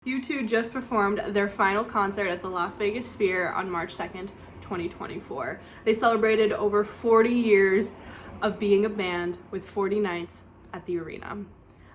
U2 just performed their final concert at the Las Vegas Sphere on March 2nd, 2024. They celebrated over 40 years of being a band with 40 nights at the arena.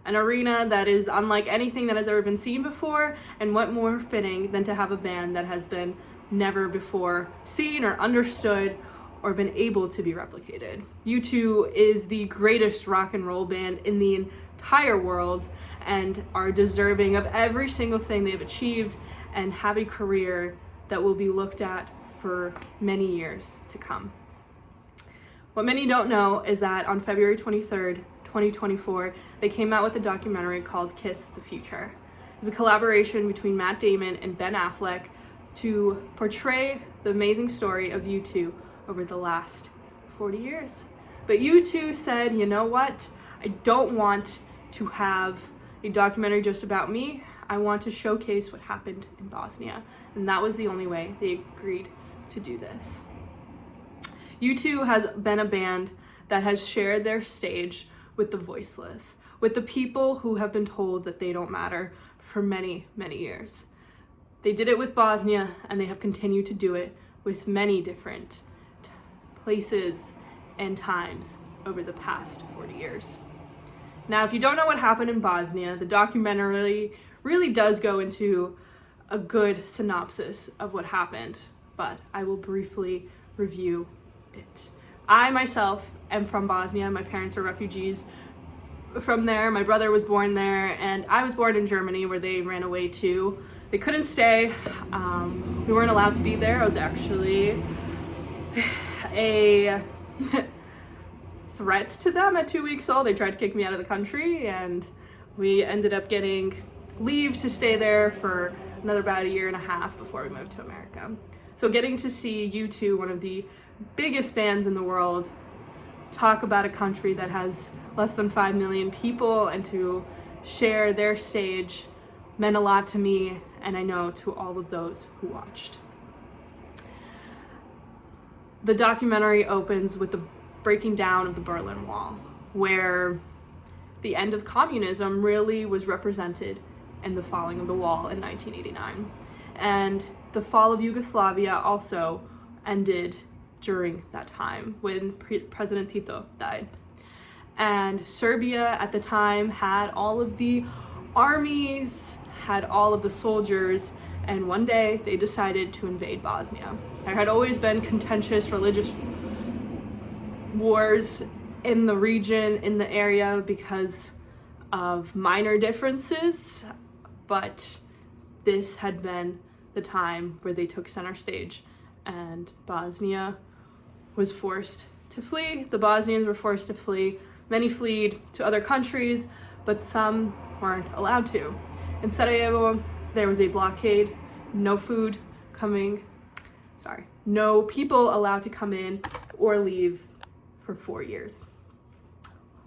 An arena that is unlike anything that has ever been seen before, and what more fitting than to have a band that has been never before seen or understood or been able to be replicated. U2 is the greatest rock and roll band in the entire world and are deserving of every single thing they've achieved and have a career that will be looked at for many years to come. What many don't know is that on February 23rd, 2024, they came out with a documentary called Kiss the Future. It's a collaboration between Matt Damon and Ben Affleck to portray the amazing story of U2 over the last 40 years. But U2 said, you know what? I don't want to have a documentary just about me. I want to showcase what happened in Bosnia. And that was the only way they agreed to do this. U2 has been a band that has shared their stage with the voiceless, with the people who have been told that they don't matter for many, many years. They did it with Bosnia, and they have continued to do it with many different places and times over the past 40 years. Now, if you don't know what happened in Bosnia, the documentary really does go into a good synopsis of what happened, but I will briefly review it. I myself am from Bosnia. My parents are refugees from there. My brother was born there, and I was born in Germany, where they ran away to. They couldn't stay. We weren't allowed to be there. I was actually a threat to them at 2 weeks old. They tried to kick me out of the country, and we ended up getting leave to stay there for another about a year and a half before we moved to America. So getting to see U2, one of the biggest bands in the world, talk about a country that has less than 5 million people and to share their stage meant a lot to me, and I know to all of those who watched. The documentary opens with the breaking down of the Berlin Wall, where the end of communism really was represented in the falling of the wall in 1989. And the fall of Yugoslavia also ended during that time when President Tito died. And Serbia at the time had all of the armies, had all of the soldiers, and one day they decided to invade Bosnia. There had always been contentious religious wars in the region, in the area, because of minor differences, but this had been the time where they took center stage, and Bosnia was forced to flee. The Bosnians were forced to flee. Many fled to other countries, but some weren't allowed to. In Sarajevo, there was a blockade, no people allowed to come in or leave for 4 years.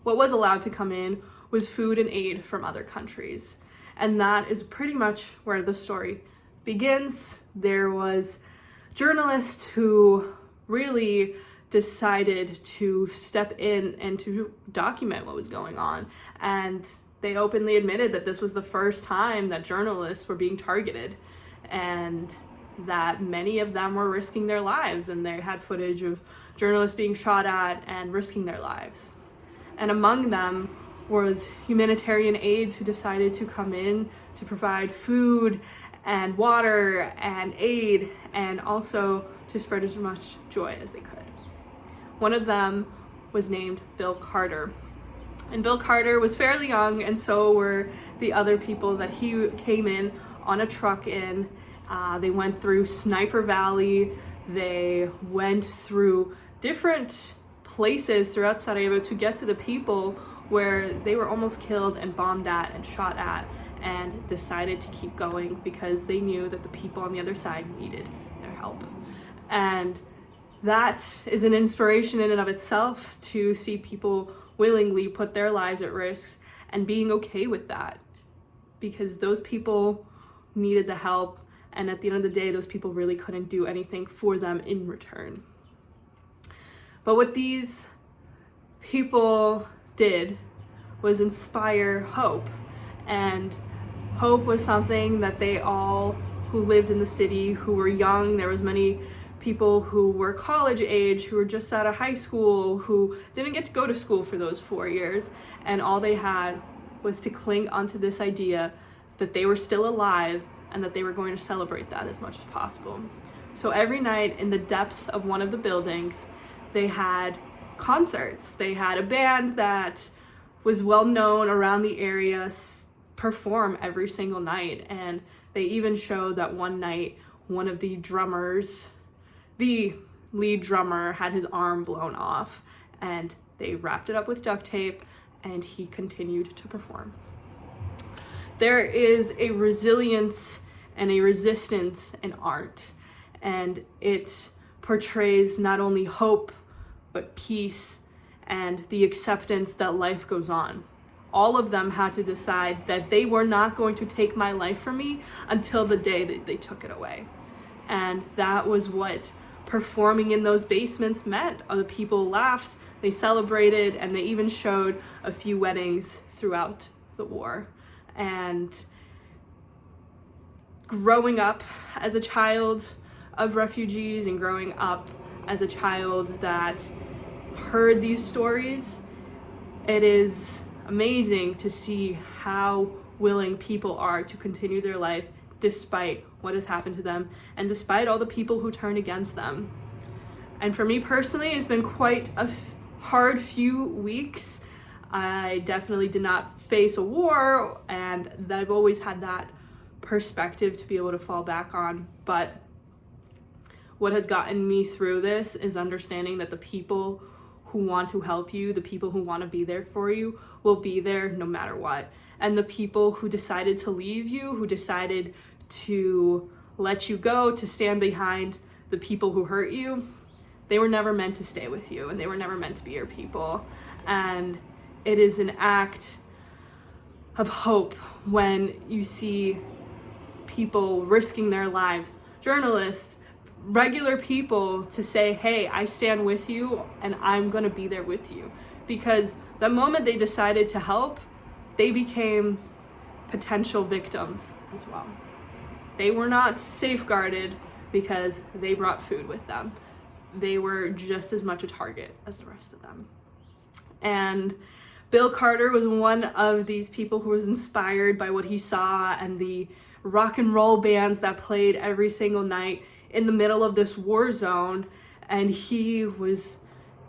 What was allowed to come in was food and aid from other countries. And that is pretty much where the story begins. There was journalists who really decided to step in and to document what was going on. And they openly admitted that this was the first time that journalists were being targeted, and that many of them were risking their lives, and they had footage of journalists being shot at and risking their lives. And among them was humanitarian aides who decided to come in to provide food and water and aid, and also to spread as much joy as they could. One of them was named Bill Carter. And Bill Carter was fairly young, and so were the other people that he came in on a truck in. They went through Sniper Valley. They went through different places throughout Sarajevo to get to the people where they were almost killed and bombed at and shot at, and decided to keep going because they knew that the people on the other side needed their help. And that is an inspiration in and of itself, to see people willingly put their lives at risk and being okay with that, because those people needed the help, and at the end of the day, those people really couldn't do anything for them in return. But what these people did was inspire hope and Hope was something that they all who lived in the city, who were young, there was many people who were college age, who were just out of high school, who didn't get to go to school for those 4 years, and all they had was to cling onto this idea that they were still alive and that they were going to celebrate that as much as possible. So every night in the depths of one of the buildings, they had concerts. They had a band that was well known around the area perform every single night, and they even showed that one night one of the drummers, the lead drummer, had his arm blown off, and they wrapped it up with duct tape and he continued to perform. There is a resilience and a resistance in art, and it portrays not only hope but peace and the acceptance that life goes on. All of them had to decide that they were not going to take my life from me until the day that they took it away. And that was what performing in those basements meant. Other people laughed, they celebrated, and they even showed a few weddings throughout the war. And growing up as a child of refugees and growing up as a child that heard these stories, it is amazing to see how willing people are to continue their life despite what has happened to them and despite all the people who turn against them. And for me personally, it's been quite a hard few weeks. I definitely did not face a war, and I've always had that perspective to be able to fall back on. But what has gotten me through this is understanding that the people who want to help you, the people who want to be there for you, will be there no matter what. And the people who decided to leave you, who decided to let you go, to stand behind the people who hurt you, they were never meant to stay with you, and they were never meant to be your people. And it is an act of hope when you see people risking their lives, journalists, regular people, to say, hey, I stand with you and I'm gonna be there with you. Because the moment they decided to help, they became potential victims as well. They were not safeguarded because they brought food with them. They were just as much a target as the rest of them. And Bill Carter was one of these people who was inspired by what he saw and the rock and roll bands that played every single night in the middle of this war zone. And he was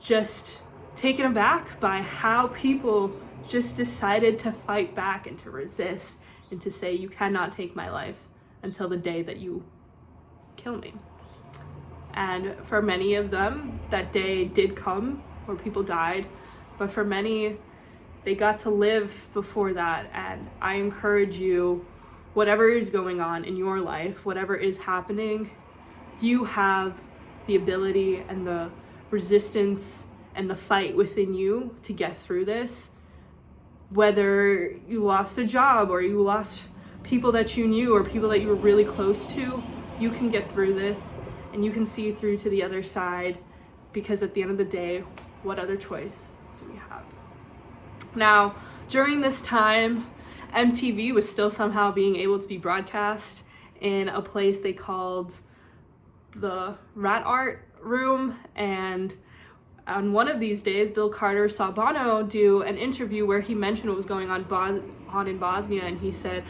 just taken aback by how people just decided to fight back and to resist and to say, you cannot take my life until the day that you kill me. And for many of them, that day did come where people died, but for many, they got to live before that. And I encourage you, whatever is going on in your life, whatever is happening, you have the ability and the resistance and the fight within you to get through this. Whether you lost a job or you lost people that you knew or people that you were really close to, you can get through this and you can see through to the other side, because at the end of the day, what other choice do we have? Now, during this time, MTV was still somehow being able to be broadcast in a place they called the Rat Art Room, and on one of these days, Bill Carter saw Bono do an interview where he mentioned what was going on in Bosnia, and he said,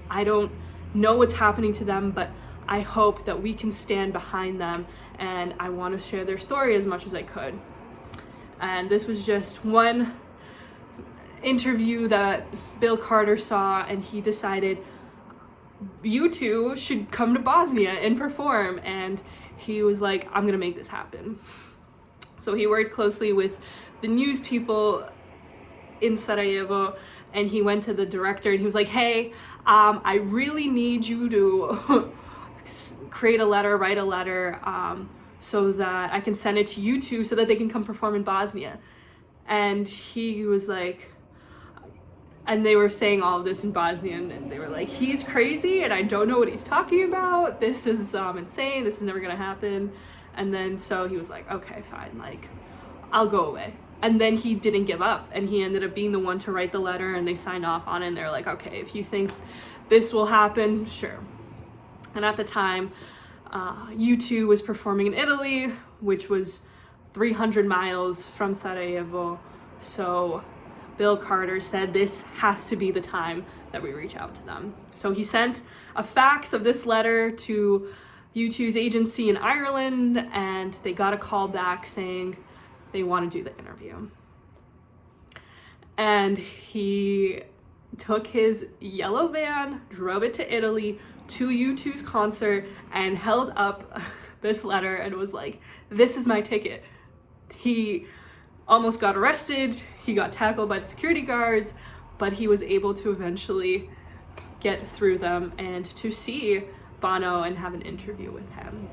I don't know what's happening to them, but I hope that we can stand behind them, and I want to share their story as much as I could. And this was just one interview that Bill Carter saw, and he decided, you two should come to Bosnia and perform. And he was like, I'm gonna make this happen. So he worked closely with the news people in Sarajevo, and he went to the director and he was like, hey, I really need you to write a letter so that I can send it to you two so that they can come perform in Bosnia. And he was like, and they were saying all of this in Bosnian, and they were like, he's crazy and I don't know what he's talking about. This is insane. This is never gonna happen. And then so he was like, okay, fine, like, I'll go away. And then he didn't give up, and he ended up being the one to write the letter, and they signed off on it, and they're like, okay, if you think this will happen, sure. And at the time, U2 was performing in Italy, which was 300 miles from Sarajevo. So Bill Carter said, this has to be the time that we reach out to them. So he sent a fax of this letter to U2's agency in Ireland, and they got a call back saying they want to do the interview. And he took his yellow van, drove it to Italy, to U2's concert, and held up this letter and was like, this is my ticket. He almost got arrested, he got tackled by the security guards, but he was able to eventually get through them and to see Bono and have an interview with him.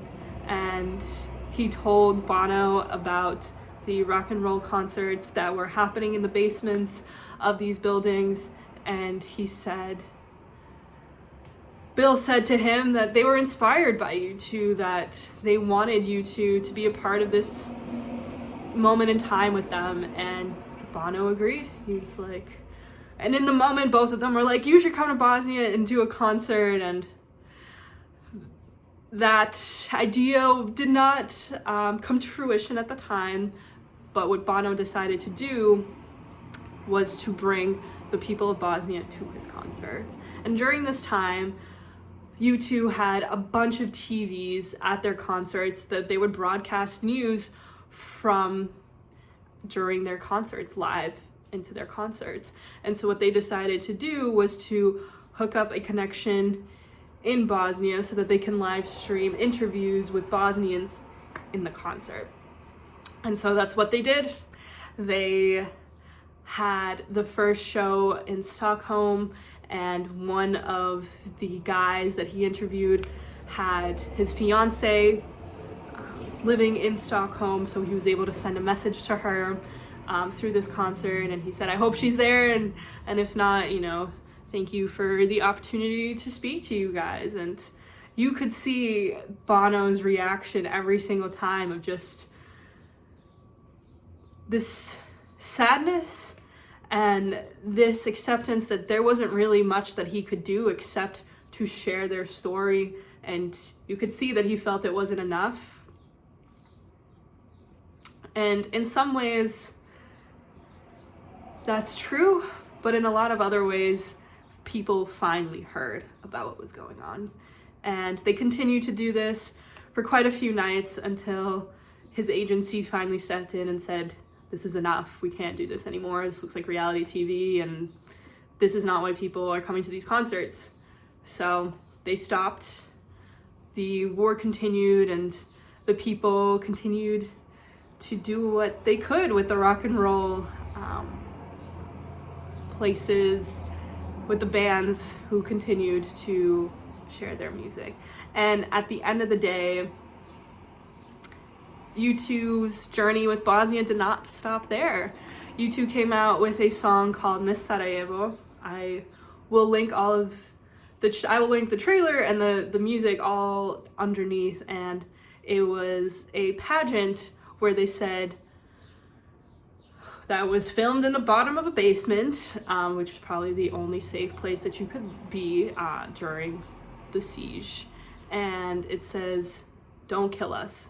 And he told Bono about the rock and roll concerts that were happening in the basements of these buildings, and he said, Bill said to him that they were inspired by U2, that they wanted U2 to be a part of this moment in time with them, and Bono agreed. He was like, and in the moment, both of them were like, you should come to Bosnia and do a concert, and that idea did not come to fruition at the time, but what Bono decided to do was to bring the people of Bosnia to his concerts. And during this time, U2 had a bunch of TVs at their concerts that they would broadcast news from during their concerts, live into their concerts. And so what they decided to do was to hook up a connection in Bosnia so that they can live stream interviews with Bosnians in the concert. And so that's what they did. They had the first show in Stockholm, and one of the guys that he interviewed had his fiance living in Stockholm, so he was able to send a message to her through this concert, and he said, I hope she's there, and if not, you know, thank you for the opportunity to speak to you guys. And you could see Bono's reaction every single time of just this sadness and this acceptance that there wasn't really much that he could do except to share their story, and you could see that he felt it wasn't enough. And in some ways that's true, but in a lot of other ways people finally heard about what was going on, and they continued to do this for quite a few nights until his agency finally stepped in and said, this is enough, we can't do this anymore, this looks like reality TV, and this is not why people are coming to these concerts. So they stopped, the war continued, and the people continued to do what they could with the rock and roll places, with the bands who continued to share their music. And at the end of the day, U2's journey with Bosnia did not stop there. U2 came out with a song called Miss Sarajevo. I will link the trailer and the music all underneath, and it was a pageant where they said that was filmed in the bottom of a basement, which is probably the only safe place that you could be during the siege. And it says, don't kill us,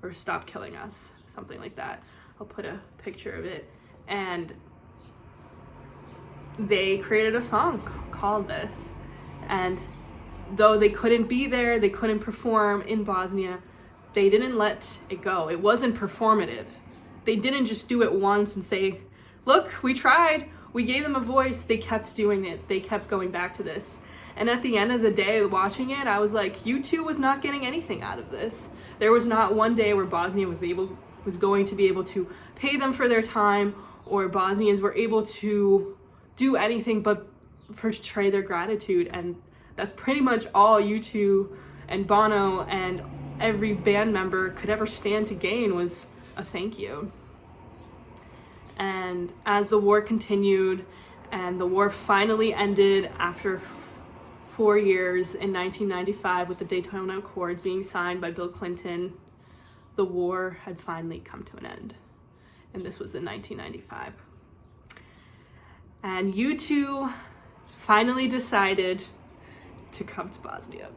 or stop killing us, something like that. I'll put a picture of it. And they created a song called this. And though they couldn't be there, they couldn't perform in Bosnia, they didn't let it go. It wasn't performative. They didn't just do it once and say, look, we tried, we gave them a voice. They kept doing it. They kept going back to this. And at the end of the day, watching it, I was like, U2 was not getting anything out of this. There was not one day where Bosnia was going to be able to pay them for their time, or Bosnians were able to do anything but portray their gratitude. And that's pretty much all U2 and Bono and every band member could ever stand to gain, was a thank you. And as the war continued, and the war finally ended after 4 years in 1995 with the Daytona Accords being signed by Bill Clinton, the war had finally come to an end. and this was in 1995. And U2 finally decided to come to Bosnia.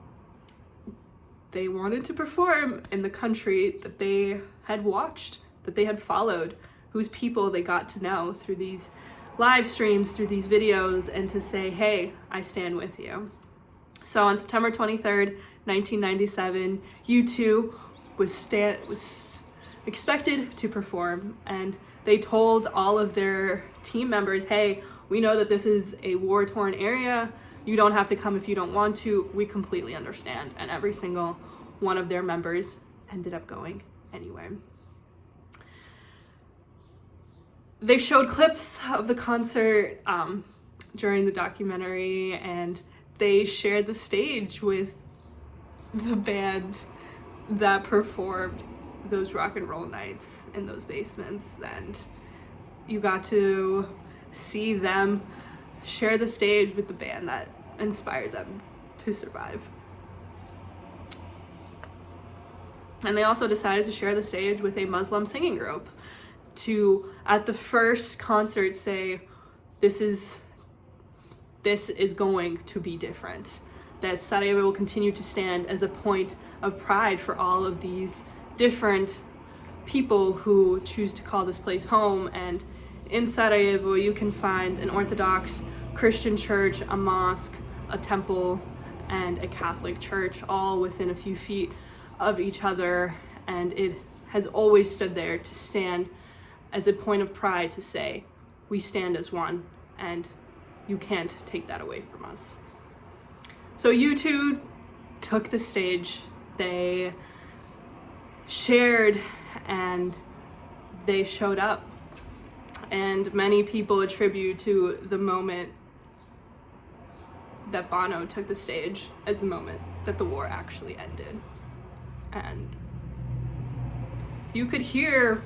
They wanted to perform in the country that they had watched, that they had followed, whose people they got to know through these live streams, through these videos, and to say, hey, I stand with you. So on September 23rd, 1997, U2 was expected to perform, and they told all of their team members, hey, we know that this is a war-torn area. You don't have to come if you don't want to. We completely understand. And every single one of their members ended up going anyway. They showed clips of the concert during the documentary, and they shared the stage with the band that performed those rock and roll nights in those basements, and you got to see them share the stage with the band that inspired them to survive. And they also decided to share the stage with a Muslim singing group to, at the first concert, say, this is going to be different. That Sarajevo will continue to stand as a point of pride for all of these different people who choose to call this place home. And in Sarajevo, you can find an Orthodox Christian church, a mosque, a temple, and a Catholic church, all within a few feet of each other. And it has always stood there to stand as a point of pride to say, we stand as one, and you can't take that away from us. So U2 took the stage, they shared, and they showed up. And many people attribute to the moment that Bono took the stage as the moment that the war actually ended. And you could hear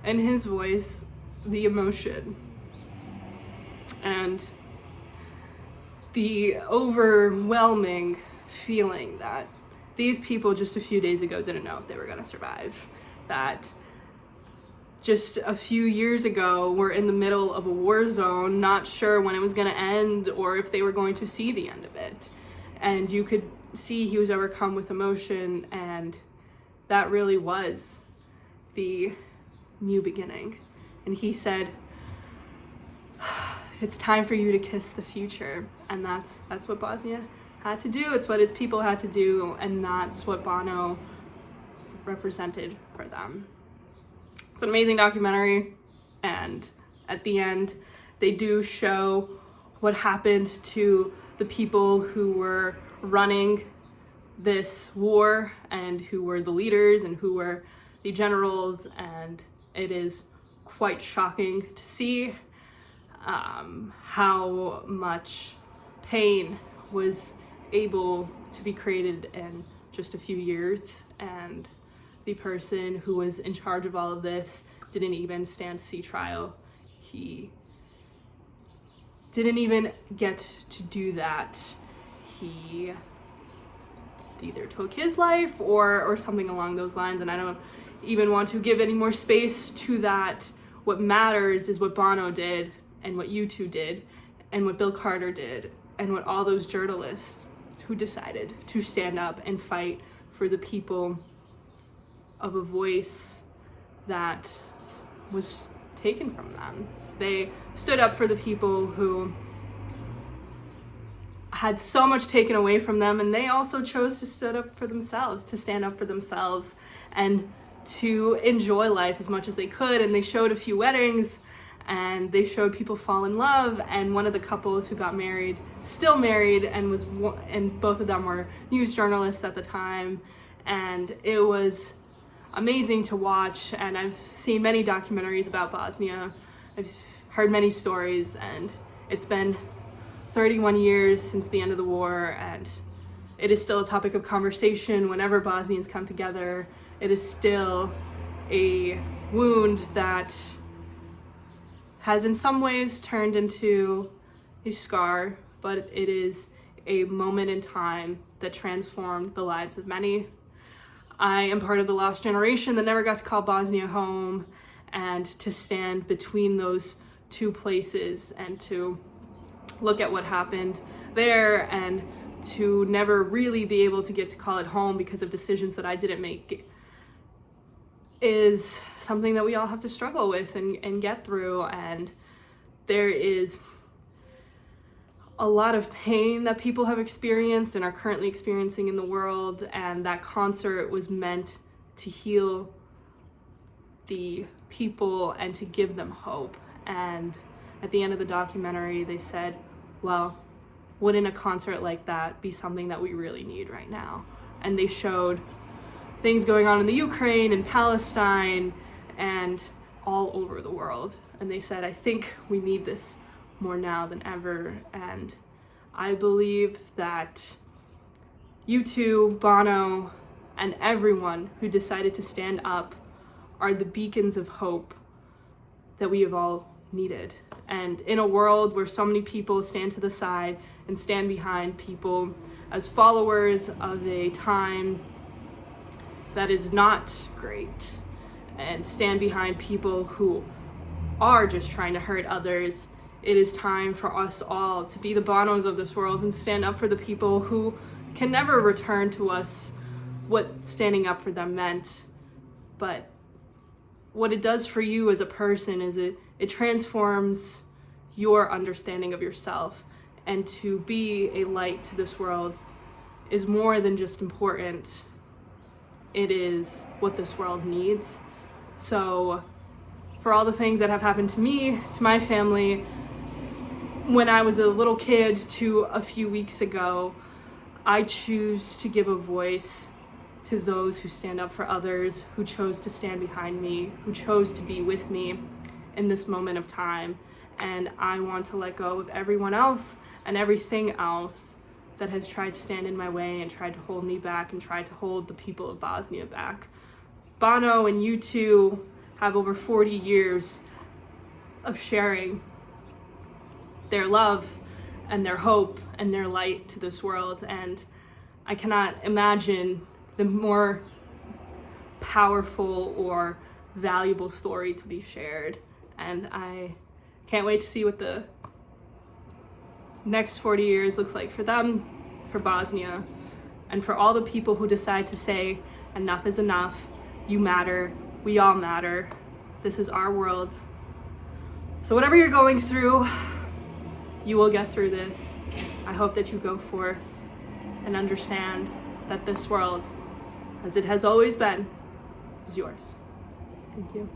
in his voice the emotion and the overwhelming feeling that these people just a few days ago didn't know if they were going to survive, that just a few years ago were in the middle of a war zone, not sure when it was going to end or if they were going to see the end of it. And you could see he was overcome with emotion, and that really was the new beginning. And he said, it's time for you to kiss the future. And that's what Bosnia had to do. It's what its people had to do, and that's what Bono represented for them. It's an amazing documentary, and at the end, they do show what happened to the people who were running this war and who were the leaders and who were the generals, and it is quite shocking to see how much pain was able to be created in just a few years. And the person who was in charge of all of this didn't even stand to see trial. He didn't even get to do that. He either took his life or something along those lines, and I don't even want to give any more space to that. What matters is what Bono did, and what U2 did, and what Bill Carter did, and what all those journalists who decided to stand up and fight for the people of a voice that was taken from them. They stood up for the people who had so much taken away from them, and they also chose to stand up for themselves and to enjoy life as much as they could. And they showed a few weddings, and they showed people fall in love, and one of the couples who got married, still married, and both of them were news journalists at the time. And it was amazing to watch, and I've seen many documentaries about Bosnia. I've heard many stories, and it's been 31 years since the end of the war, and it is still a topic of conversation whenever Bosnians come together. It is still a wound that has in some ways turned into a scar, but it is a moment in time that transformed the lives of many. I am part of the lost generation that never got to call Bosnia home, and to stand between those two places and to look at what happened there and to never really be able to get to call it home because of decisions that I didn't make is something that we all have to struggle with and get through. And there is a lot of pain that people have experienced and are currently experiencing in the world, and that concert was meant to heal the people and to give them hope. And at the end of the documentary, they said, well, wouldn't a concert like that be something that we really need right now? And they showed things going on in the Ukraine and Palestine and all over the world. And they said, I think we need this more now than ever. And I believe that U2, Bono, and everyone who decided to stand up are the beacons of hope that we have all needed. And in a world where so many people stand to the side and stand behind people as followers of a time that is not great, and stand behind people who are just trying to hurt others, it is time for us all to be the Bonos of this world and stand up for the people who can never return to us what standing up for them meant. But what it does for you as a person is it transforms your understanding of yourself. And to be a light to this world is more than just important. It is what this world needs. So for all the things that have happened to me, to my family, when I was a little kid to a few weeks ago, I choose to give a voice to those who stand up for others, who chose to stand behind me, who chose to be with me in this moment of time. And I want to let go of everyone else and everything else that has tried to stand in my way and tried to hold me back and tried to hold the people of Bosnia back. Bono and U2 have over 40 years of sharing their love and their hope and their light to this world. And I cannot imagine the more powerful or valuable story to be shared. And I can't wait to see what the next 40 years looks like for them, for Bosnia, and for all the people who decide to say, enough is enough, you matter, we all matter, this is our world. So whatever you're going through, you will get through this. I hope that you go forth and understand that this world, as it has always been, is yours. Thank you.